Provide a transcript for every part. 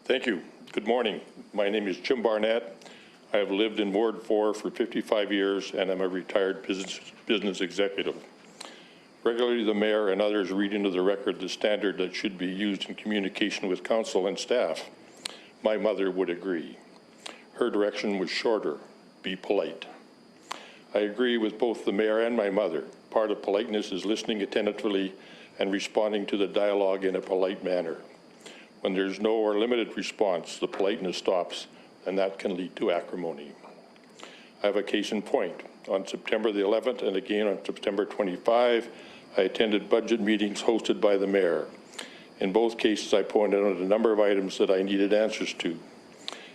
Thank you. Good morning. My name is Jim Barnett. I have lived in Ward 4 for 55 years and I'm a retired business executive. Regularly, the mayor and others read into the record the standard that should be used in communication with council and staff. My mother would agree. Her direction was shorter: be polite. I agree with both the mayor and my mother. Part of politeness is listening attentively and responding to the dialogue in a polite manner. When there's no or limited response, the politeness stops, and that can lead to acrimony. I have a case in point. On September the 11th and again on September 25, I attended budget meetings hosted by the mayor. In both cases, I pointed out a number of items that I needed answers to.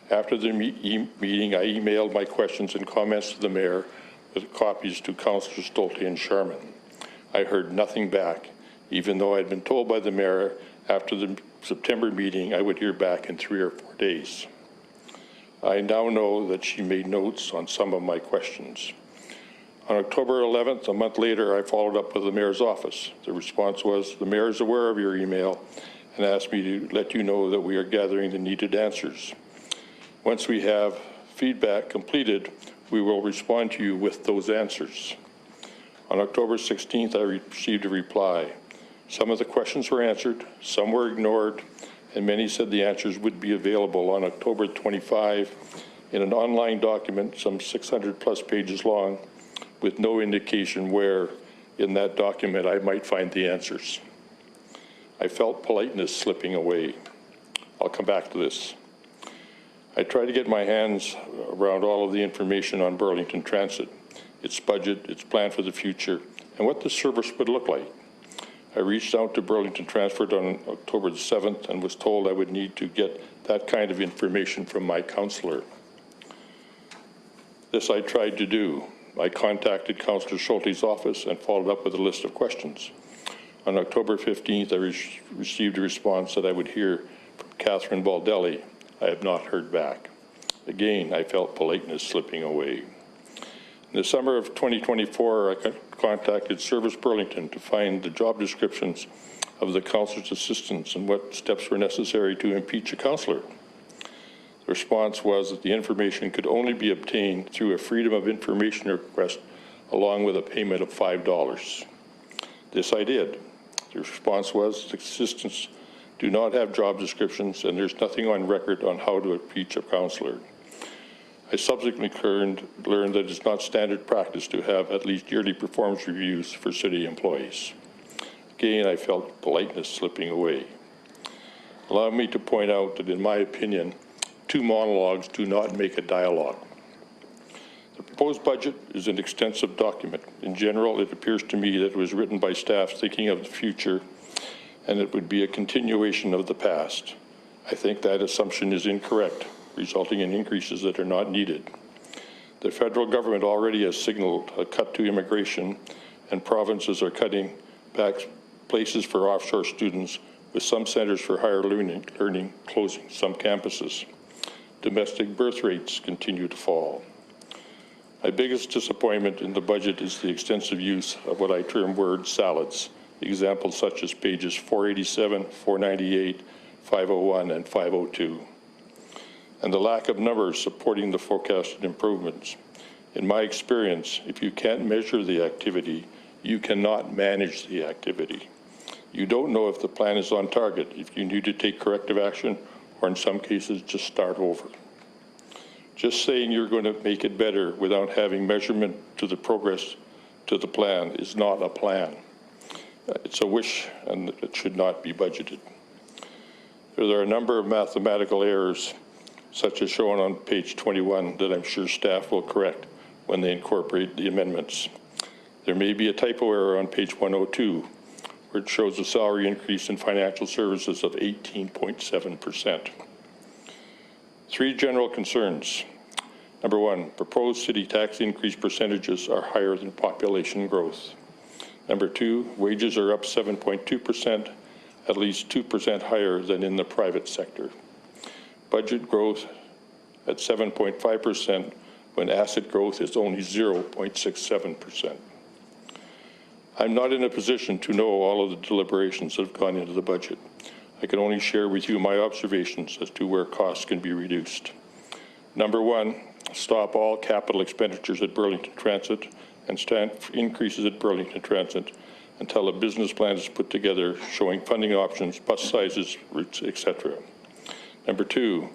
After the meeting, I emailed my questions and comments to the mayor with copies to Councillors Stolte and Sharman. I heard nothing back, even though I had been told by the mayor after the September meeting I would hear back in 3 or 4 days. I now know that she made notes on some of my questions. On October 11th, a month later, I followed up with the mayor's office. The response was, the mayor is aware of your email and asked me to let you know that we are gathering the needed answers. Once we have feedback completed, we will respond to you with those answers. On October 16th, I received a reply. Some of the questions were answered, some were ignored, and many said the answers would be available on October 25 in an online document some 600 plus pages long, with no indication where in that document I might find the answers. I felt politeness slipping away. I'll come back to this. I tried to get my hands around all of the information on Burlington Transit, its budget, its plan for the future, and what the service would look like. I reached out to Burlington Transport on October the 7th and was told I would need to get that kind of information from my councillor. This I tried to do. I contacted Councillor Schulte's office and followed up with a list of questions. On October 15th, I received a response that I would hear from Catherine Baldelli. I have not heard back. Again, I felt politeness slipping away. In the summer of 2024, I contacted Service Burlington to find the job descriptions of the councillor's assistants and what steps were necessary to impeach a councillor. The response was that the information could only be obtained through a Freedom of Information request along with a payment of $5. This I did. The response was the assistants do not have job descriptions and there's nothing on record on how to impeach a councillor. I subsequently learned that it's not standard practice to have at least yearly performance reviews for city employees. Again, I felt politeness slipping away. Allow me to point out that in my opinion, 2 monologues do not make a dialogue. The proposed budget is an extensive document. In general, it appears to me that it was written by staff thinking of the future and it would be a continuation of the past. I think that assumption is incorrect, resulting in increases that are not needed. The federal government already has signaled a cut to immigration, and provinces are cutting back places for offshore students, with some centers for higher learning closing some campuses. Domestic birth rates continue to fall. My biggest disappointment in the budget is the extensive use of what I term word salads, examples such as pages 487, 498, 501, and 502. And the lack of numbers supporting the forecasted improvements. In my experience, if you can't measure the activity, you cannot manage the activity. You don't know if the plan is on target, if you need to take corrective action, or in some cases, just start over. Just saying you're going to make it better without having measurement to the progress to the plan is not a plan. It's a wish, and it should not be budgeted. There are a number of mathematical errors such as shown on page 21 that I'm sure staff will correct when they incorporate the amendments. There may be a typo error on page 102 where it shows a salary increase in financial services of 18.7%. 3 general concerns. Number 1, proposed city tax increase percentages are higher than population growth. Number 2, wages are up 7.2%, at least 2% higher than in the private sector. Budget growth at 7.5% when asset growth is only 0.67%. I'm not in a position to know all of the deliberations that have gone into the budget. I can only share with you my observations as to where costs can be reduced. Number one, stop all capital expenditures at Burlington Transit and stamp increases at Burlington Transit until a business plan is put together showing funding options, bus sizes, routes, etc. Number two,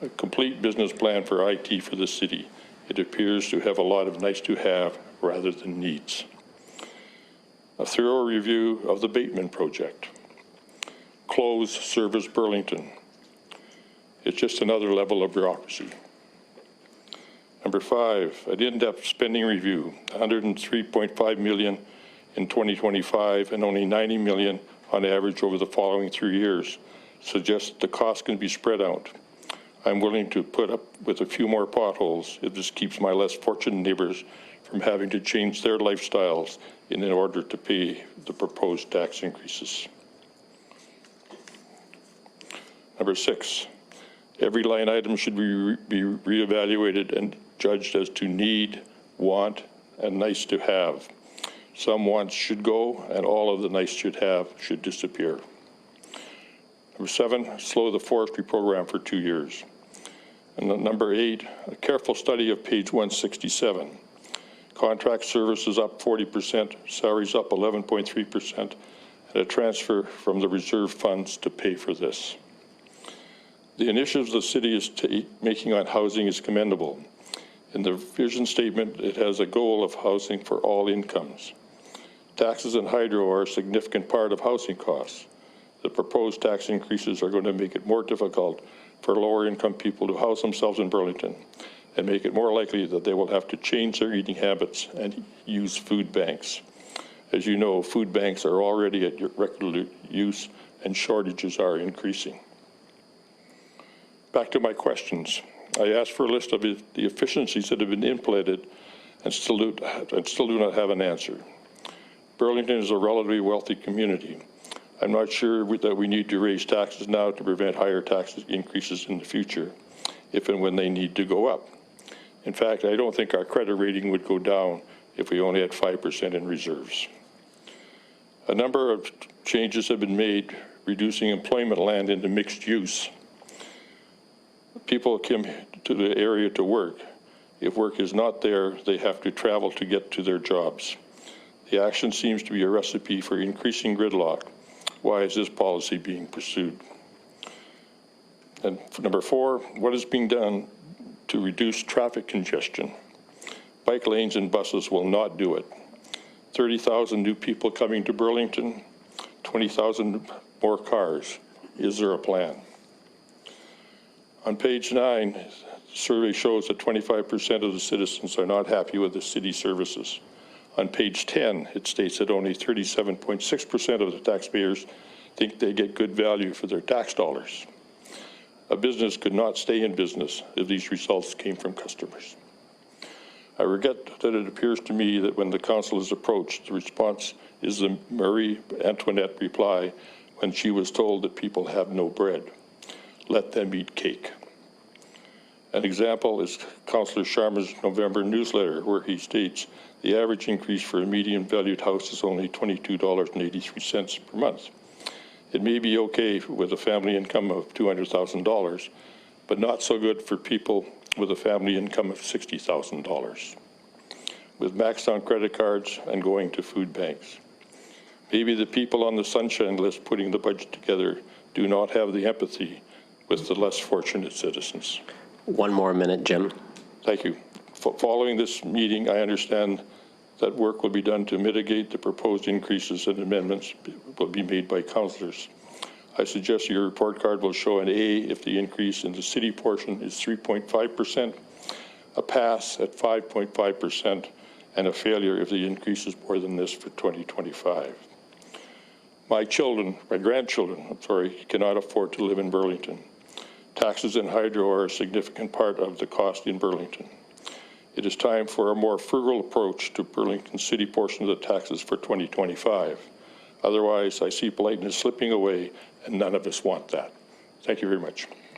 a complete business plan for IT for the city. It appears to have a lot of nice to have rather than needs. A thorough review of the Bateman project. Close Service Burlington. It's just another level of bureaucracy. Number five, an in-depth spending review, $103.5 million in 2025 and only $90 million on average over the following 3 years. Suggests that the cost can be spread out. I'm willing to put up with a few more potholes if this keeps my less fortunate neighbors from having to change their lifestyles in order to pay the proposed tax increases. Number six, every line item should be reevaluated and judged as to need, want, and nice to have. Some wants should go, and all of the nice should have should disappear. Number seven, slow the forestry program for 2 years. And number eight, a careful study of page 167. Contract services up 40%, salaries up 11.3%, and a transfer from the reserve funds to pay for this. The initiatives the city is making on housing is commendable. In the vision statement, it has a goal of housing for all incomes. Taxes and hydro are a significant part of housing costs. The proposed tax increases are going to make it more difficult for lower income people to house themselves in Burlington and make it more likely that they will have to change their eating habits and use food banks. As you know, food banks are already at regular use and shortages are increasing. Back to my questions. I asked for a list of the efficiencies that have been implemented and still do not have an answer. Burlington is a relatively wealthy community. I'm not sure that we need to raise taxes now to prevent higher tax increases in the future, if and when they need to go up. In fact, I don't think our credit rating would go down if we only had 5% in reserves. A number of changes have been made, reducing employment land into mixed use. People come to the area to work. If work is not there, they have to travel to get to their jobs. The action seems to be a recipe for increasing gridlock. Why is this policy being pursued? And number four, what is being done to reduce traffic congestion? Bike lanes and buses will not do it. 30,000 new people coming to Burlington, 20,000 more cars. Is there a plan? On page 9, the survey shows that 25% of the citizens are not happy with the city services. On page 10, it states that only 37.6% of the taxpayers think they get good value for their tax dollars. A business could not stay in business if these results came from customers. I regret that it appears to me that when the council is approached, the response is the Marie Antoinette reply when she was told that people have no bread. Let them eat cake. An example is Councillor Sharma's November newsletter, where he states the average increase for a median valued house is only $22.83 per month. It may be okay with a family income of $200,000, but not so good for people with a family income of $60,000, with maxed out credit cards and going to food banks. Maybe the people on the sunshine list putting the budget together do not have the empathy with the less fortunate citizens. 1 more minute, Jim. Thank you. Following this meeting, I understand that work will be done to mitigate the proposed increases and amendments will be made by councillors. I suggest your report card will show an A if the increase in the city portion is 3.5%, a pass at 5.5%, and a failure if the increase is more than this for 2025. My grandchildren, cannot afford to live in Burlington. Taxes and hydro are a significant part of the cost in Burlington. It is time for a more frugal approach to Burlington City portion of the taxes for 2025. Otherwise, I see politeness slipping away, and none of us want that. Thank you very much.